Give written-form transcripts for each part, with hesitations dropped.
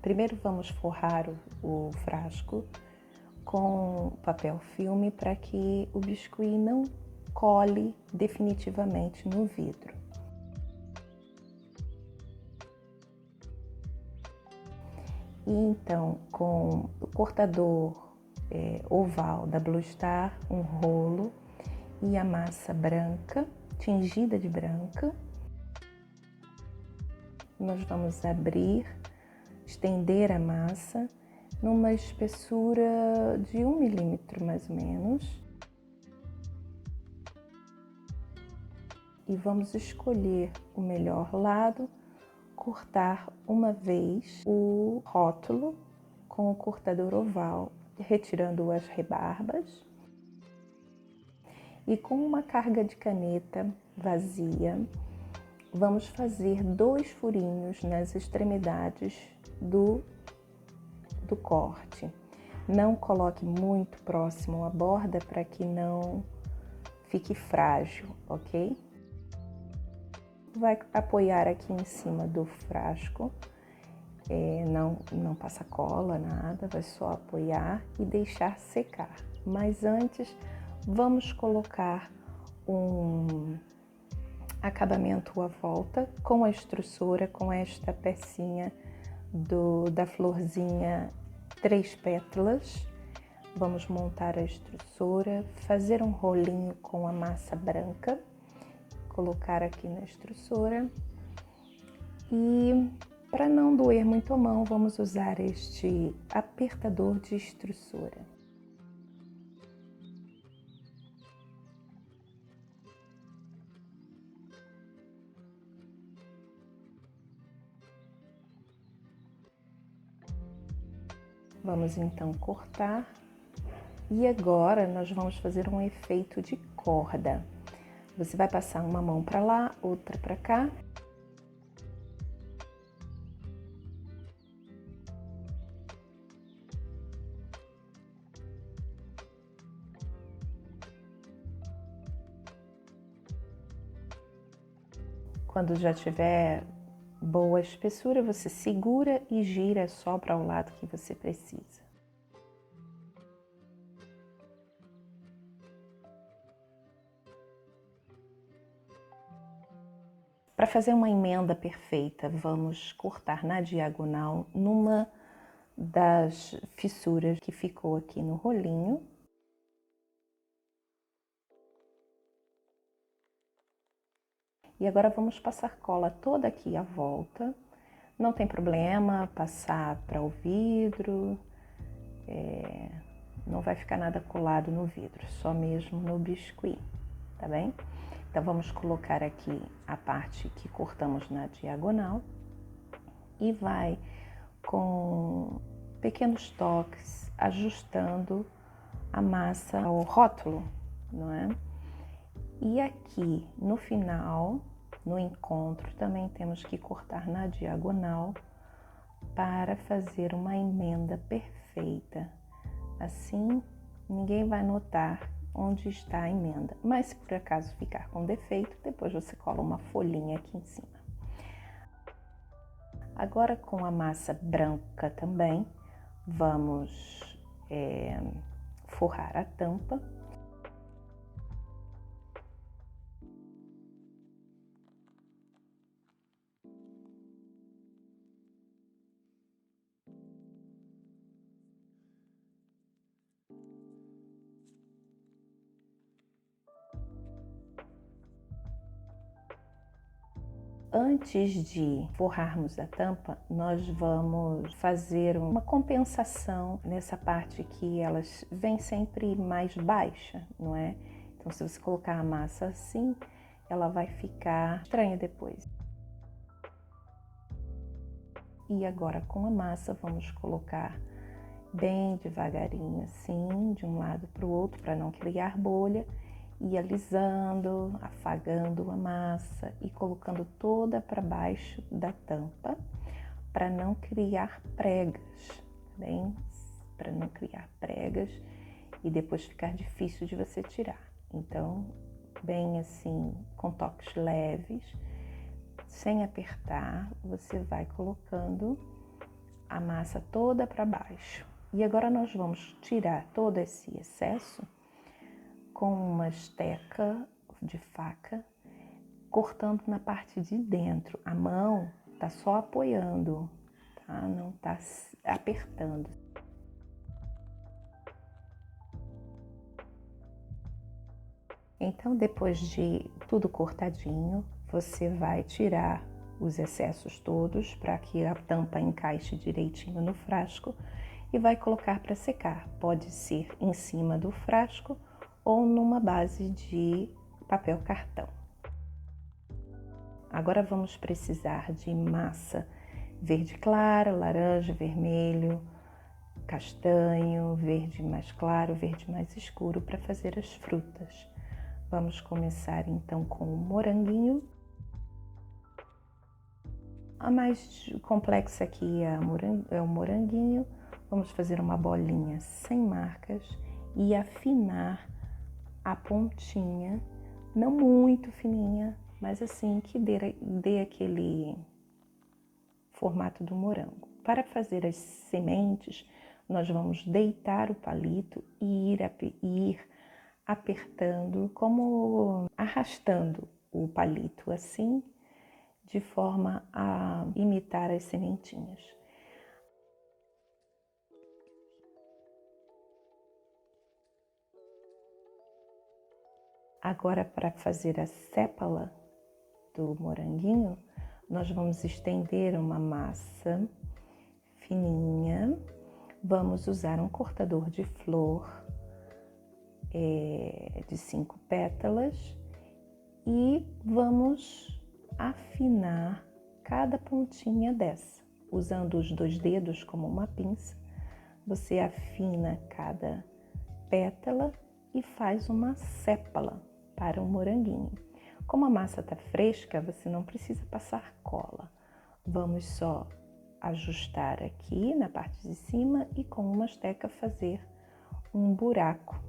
Primeiro vamos forrar o frasco com papel filme para que o biscuit não cole definitivamente no vidro. E então, com o cortador oval da Blue Star, um rolo e a massa branca, tingida de branca, nós vamos abrir, estender a massa numa espessura de 1 milímetro mais ou menos. E vamos escolher o melhor lado, cortar uma vez o rótulo com o cortador oval, retirando as rebarbas. E com uma carga de caneta vazia, vamos fazer 2 furinhos nas extremidades do corte. Não coloque muito próximo à borda para que não fique frágil, ok? Vai apoiar aqui em cima do frasco, não passa cola, nada, vai só apoiar e deixar secar. Mas antes, vamos colocar um acabamento à volta com a estruçura, com esta pecinha da florzinha 3 pétalas. Vamos montar a estrutura, fazer um rolinho com a massa branca, colocar aqui na estrutura e, para não doer muito a mão, vamos usar este apertador de estrutura. Vamos então cortar e agora nós vamos fazer um efeito de corda. Você vai passar uma mão para lá, outra para cá. Quando já tiver boa espessura, você segura e gira só para o lado que você precisa. Para fazer uma emenda perfeita, vamos cortar na diagonal numa das fissuras que ficou aqui no rolinho. E agora vamos passar cola toda aqui à volta. Não tem problema passar para o vidro, não vai ficar nada colado no vidro, só mesmo no biscuit, tá bem? Então vamos colocar aqui a parte que cortamos na diagonal e vai com pequenos toques ajustando a massa ao rótulo, não é? E aqui no final, no encontro, também temos que cortar na diagonal para fazer uma emenda perfeita. Assim, ninguém vai notar onde está a emenda. Mas se por acaso ficar com defeito, depois você cola uma folhinha aqui em cima. Agora com a massa branca também, vamos forrar a tampa. Antes de forrarmos a tampa, nós vamos fazer uma compensação nessa parte que elas vêm sempre mais baixa, não é? Então, se você colocar a massa assim, ela vai ficar estranha depois. E agora com a massa, vamos colocar bem devagarinho assim, de um lado para o outro, para não criar bolha. E alisando, afagando a massa e colocando toda para baixo da tampa, para não criar pregas, bem? Para não criar pregas e depois ficar difícil de você tirar. Então, bem assim, com toques leves, sem apertar, você vai colocando a massa toda para baixo. E agora nós vamos tirar todo esse excesso com uma esteca de faca, cortando na parte de dentro. A mão tá só apoiando, tá? Não tá apertando. Então, depois de tudo cortadinho, você vai tirar os excessos todos para que a tampa encaixe direitinho no frasco e vai colocar para secar. Pode ser em cima do frasco ou numa base de papel cartão. Agora vamos precisar de massa verde clara, laranja, vermelho, castanho, verde mais claro, verde mais escuro para fazer as frutas. Vamos começar então com o moranguinho. A mais complexa aqui é o moranguinho. Vamos fazer uma bolinha sem marcas e afinar a pontinha, não muito fininha, mas assim que dê aquele formato do morango. Para fazer as sementes, nós vamos deitar o palito e ir apertando, como arrastando o palito assim, de forma a imitar as sementinhas. Agora, para fazer a sépala do moranguinho, nós vamos estender uma massa fininha. Vamos usar um cortador de flor de 5 pétalas e vamos afinar cada pontinha dessa. Usando os 2 dedos como uma pinça, você afina cada pétala e faz uma sépala para o moranguinho. Como a massa está fresca, você não precisa passar cola. Vamos só ajustar aqui na parte de cima e com uma esteca fazer um buraco.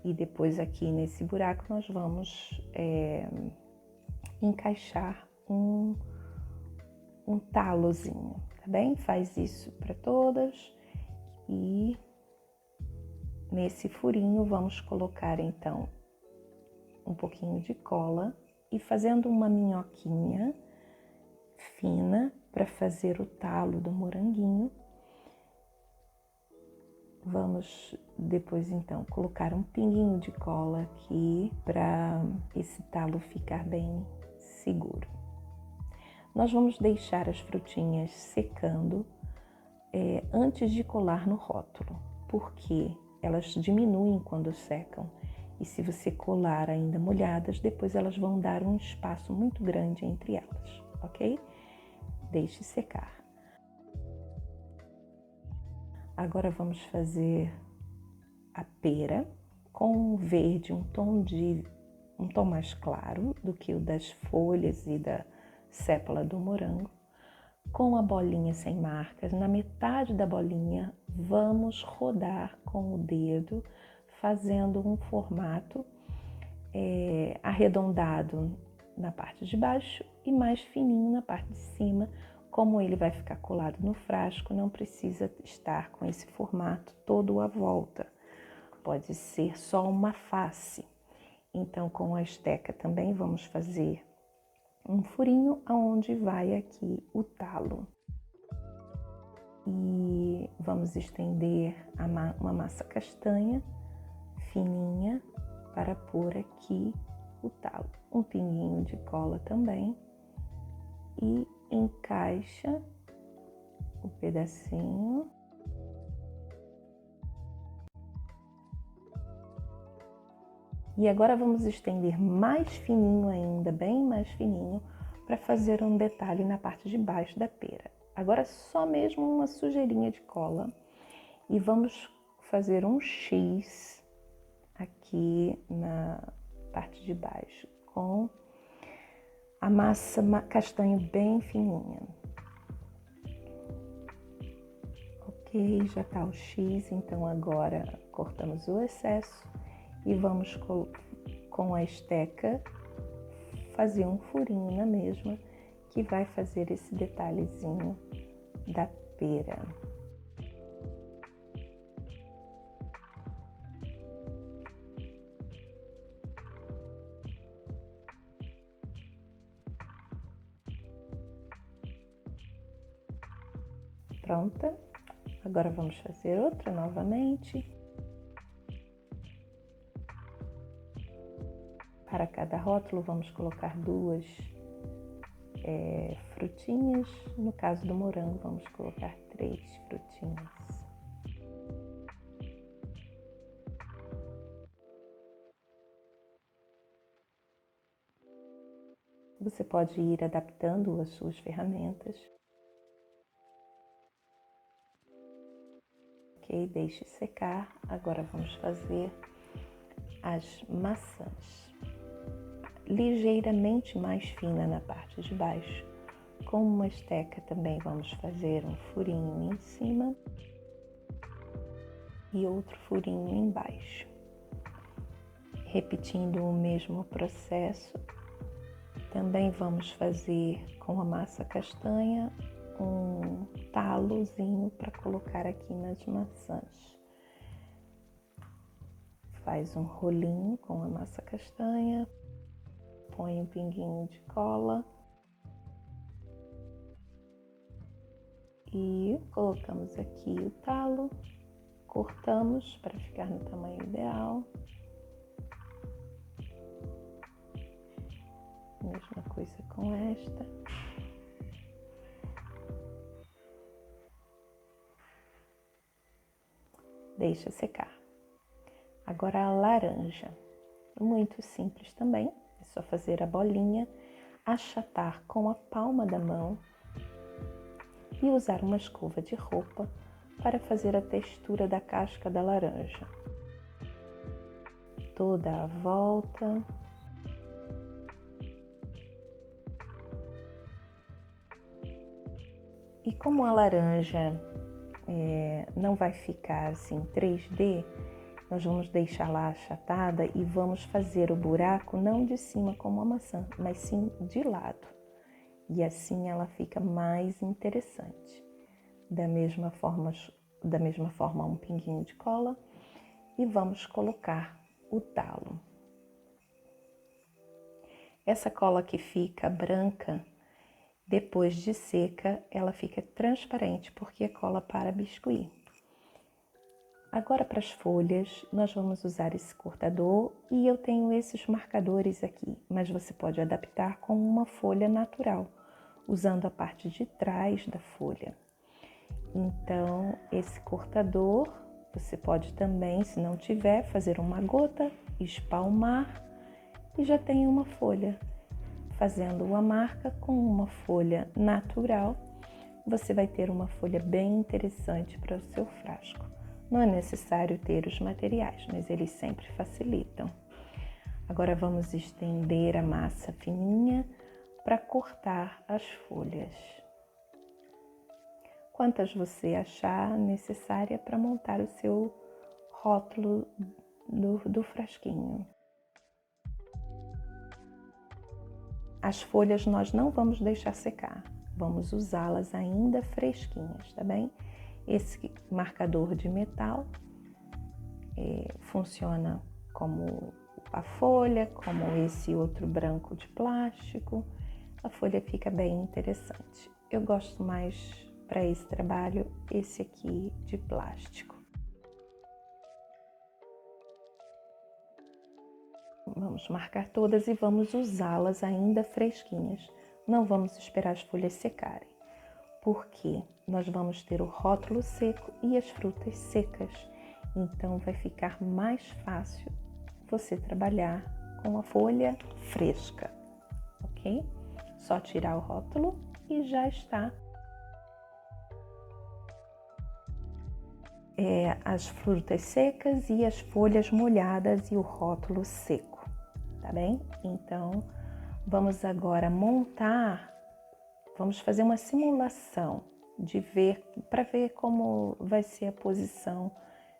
E depois aqui nesse buraco nós vamos encaixar um talozinho, tá bem? Faz isso para todas e nesse furinho vamos colocar então um pouquinho de cola e fazendo uma minhoquinha fina para fazer o talo do moranguinho. Vamos depois então colocar um pinguinho de cola aqui para esse talo ficar bem seguro. Nós vamos deixar as frutinhas secando antes de colar no rótulo, porque elas diminuem quando secam e se você colar ainda molhadas, depois elas vão dar um espaço muito grande entre elas, ok? Deixe secar. Agora vamos fazer a pera com verde, um tom mais claro do que o das folhas e da sépala do morango. Com a bolinha sem marcas, na metade da bolinha, vamos rodar com o dedo, fazendo um formato arredondado na parte de baixo e mais fininho na parte de cima. Como ele vai ficar colado no frasco, não precisa estar com esse formato todo à volta. Pode ser só uma face. Então, com a esteca também vamos fazer um furinho aonde vai aqui o talo. E vamos estender uma massa castanha fininha para pôr aqui o talo. Um pinguinho de cola também e encaixa o pedacinho. E agora vamos estender mais fininho ainda, bem mais fininho, para fazer um detalhe na parte de baixo da pera. Agora só mesmo uma sujeirinha de cola e vamos fazer um X aqui na parte de baixo com a massa castanha bem fininha. Ok, já tá o X, então agora cortamos o excesso e vamos com a esteca fazer um furinho na mesma que vai fazer esse detalhezinho pera. Pronta. Agora vamos fazer outra novamente. Para cada rótulo vamos colocar duas frutinhas. No caso do morango, vamos colocar 3 frutinhas. Você pode ir adaptando as suas ferramentas. Ok, deixe secar. Agora vamos fazer as maçãs. Ligeiramente mais fina na parte de baixo. Com uma esteca também vamos fazer um furinho em cima e outro furinho embaixo. Repetindo o mesmo processo, também vamos fazer com a massa castanha um talozinho para colocar aqui nas maçãs. Faz um rolinho com a massa castanha, põe um pinguinho de cola e colocamos aqui o talo, cortamos para ficar no tamanho ideal. Mesma coisa com esta. Deixa secar. Agora a laranja. Muito simples também. É só fazer a bolinha, achatar com a palma da mão e usar uma escova de roupa para fazer a textura da casca da laranja. Toda a volta. E como a laranja não vai ficar assim 3D, nós vamos deixá-la achatada e vamos fazer o buraco não de cima como a maçã, mas sim de lado. E assim ela fica mais interessante. Da mesma forma um pinguinho de cola e vamos colocar o talo. Essa cola que fica branca, depois de seca, ela fica transparente porque é cola para biscuit. Agora para as folhas, nós vamos usar esse cortador e eu tenho esses marcadores aqui, mas você pode adaptar com uma folha natural, usando a parte de trás da folha. Então, esse cortador, você pode também, se não tiver, fazer uma gota, espalmar e já tem uma folha. Fazendo uma marca com uma folha natural, você vai ter uma folha bem interessante para o seu frasco. Não é necessário ter os materiais, mas eles sempre facilitam. Agora vamos estender a massa fininha para cortar as folhas. Quantas você achar necessária para montar o seu rótulo do frasquinho. As folhas nós não vamos deixar secar, vamos usá-las ainda fresquinhas, tá bem? Esse marcador de metal funciona como a folha, como esse outro branco de plástico. A folha fica bem interessante. Eu gosto mais para esse trabalho, esse aqui de plástico. Vamos marcar todas e vamos usá-las ainda fresquinhas. Não vamos esperar as folhas secarem, porque nós vamos ter o rótulo seco e as frutas secas. Então vai ficar mais fácil você trabalhar com a folha fresca, ok? Só tirar o rótulo e já está. As frutas secas e as folhas molhadas e o rótulo seco, tá bem? Então, vamos agora vamos fazer uma simulação para ver como vai ser a posição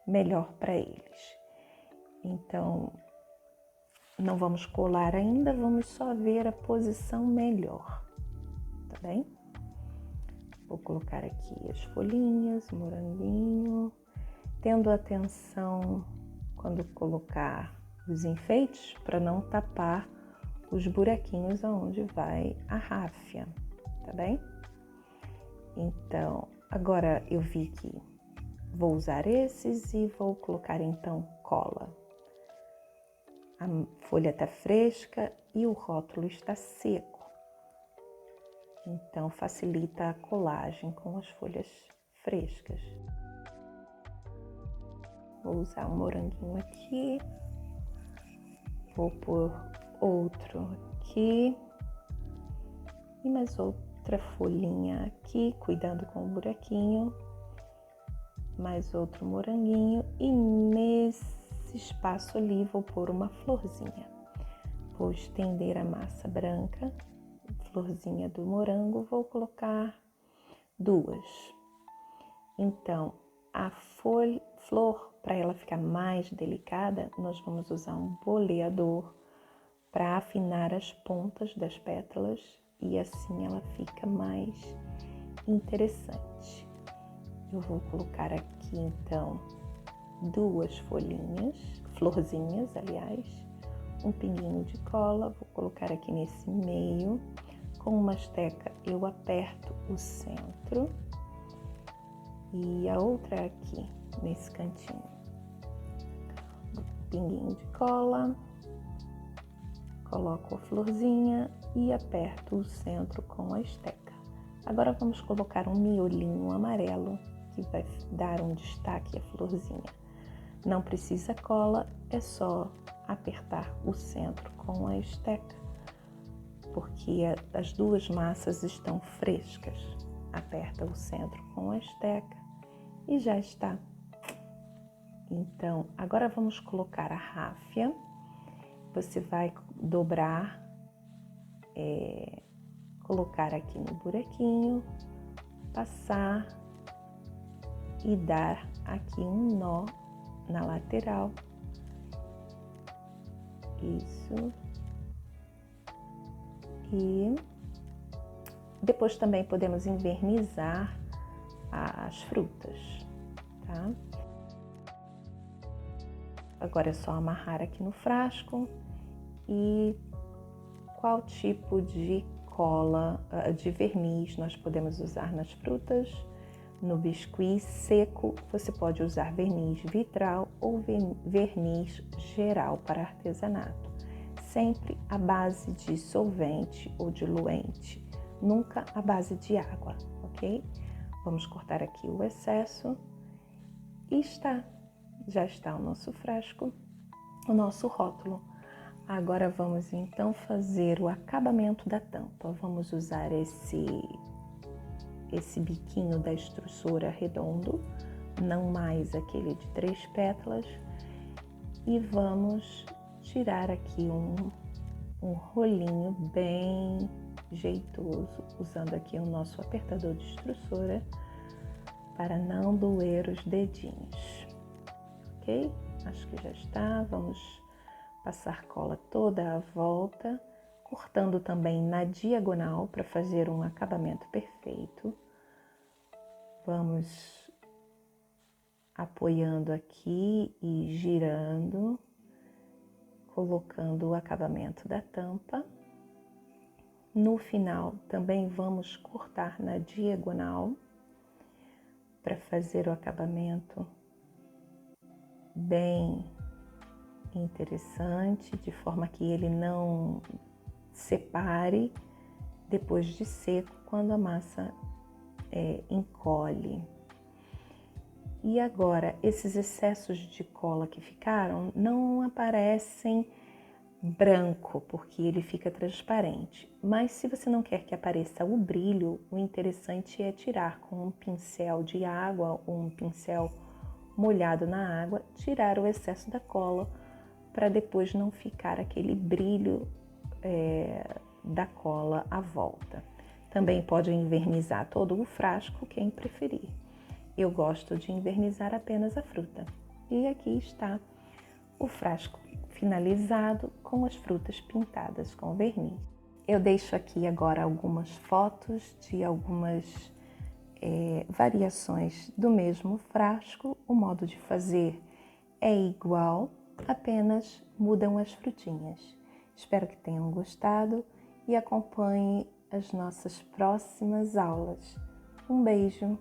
melhor para eles. Então, não vamos colar ainda, vamos só ver a posição melhor, tá bem? Vou colocar aqui as folhinhas, moranguinho, tendo atenção quando colocar os enfeites para não tapar os buraquinhos aonde vai a ráfia, tá bem? Então, agora eu vi que vou usar esses e vou colocar então cola. A folha está fresca e o rótulo está seco. Então, facilita a colagem com as folhas frescas. Vou usar um moranguinho aqui. Vou pôr outro aqui. E mais outra folhinha aqui, cuidando com o buraquinho. Mais outro moranguinho. E nesse espaço ali vou pôr uma florzinha. Vou estender a massa branca. Florzinha do morango, vou colocar 2. Então, a flor, para ela ficar mais delicada, nós vamos usar um boleador para afinar as pontas das pétalas e assim ela fica mais interessante. Eu vou colocar aqui, então, 2 folhinhas, florzinhas, aliás, um pinguinho de cola, vou colocar aqui nesse meio. Com uma esteca eu aperto o centro e a outra aqui, nesse cantinho. Um pinguinho de cola, coloco a florzinha e aperto o centro com a esteca. Agora vamos colocar um miolinho amarelo que vai dar um destaque à florzinha. Não precisa cola, é só apertar o centro com a esteca, porque as 2 massas estão frescas. Aperta o centro com a esteca e já está. Então, agora vamos colocar a ráfia. Você vai dobrar, colocar aqui no buraquinho, passar e dar aqui um nó na lateral. Isso. E depois também podemos envernizar as frutas, tá? Agora é só amarrar aqui no frasco. E qual tipo de cola, de verniz nós podemos usar nas frutas? No biscuit seco, você pode usar verniz vitral ou verniz geral para artesanato. Sempre à base de solvente ou diluente, nunca à base de água, ok? Vamos cortar aqui o excesso e já está o nosso frasco, o nosso rótulo. Agora vamos então fazer o acabamento da tampa. Vamos usar esse biquinho da estruçura redondo, não mais aquele de 3 pétalas, e vamos tirar aqui um rolinho bem jeitoso, usando aqui o nosso apertador de estruçura para não doer os dedinhos, ok? Acho que já está. Vamos passar cola toda a volta, cortando também na diagonal para fazer um acabamento perfeito. Vamos apoiando aqui e girando, colocando o acabamento da tampa. No final também vamos cortar na diagonal para fazer o acabamento bem interessante, de forma que ele não separe depois de seco, quando a massa encolhe. E agora, esses excessos de cola que ficaram não aparecem branco, porque ele fica transparente. Mas se você não quer que apareça o brilho, o interessante é tirar com um pincel de água ou um pincel molhado na água, tirar o excesso da cola, para depois não ficar aquele brilho da cola à volta. Também pode envernizar todo o frasco, quem preferir. Eu gosto de envernizar apenas a fruta. E aqui está o frasco finalizado com as frutas pintadas com verniz. Eu deixo aqui agora algumas fotos de algumas variações do mesmo frasco, o modo de fazer é igual, apenas mudam as frutinhas. Espero que tenham gostado e acompanhem as nossas próximas aulas. Um beijo!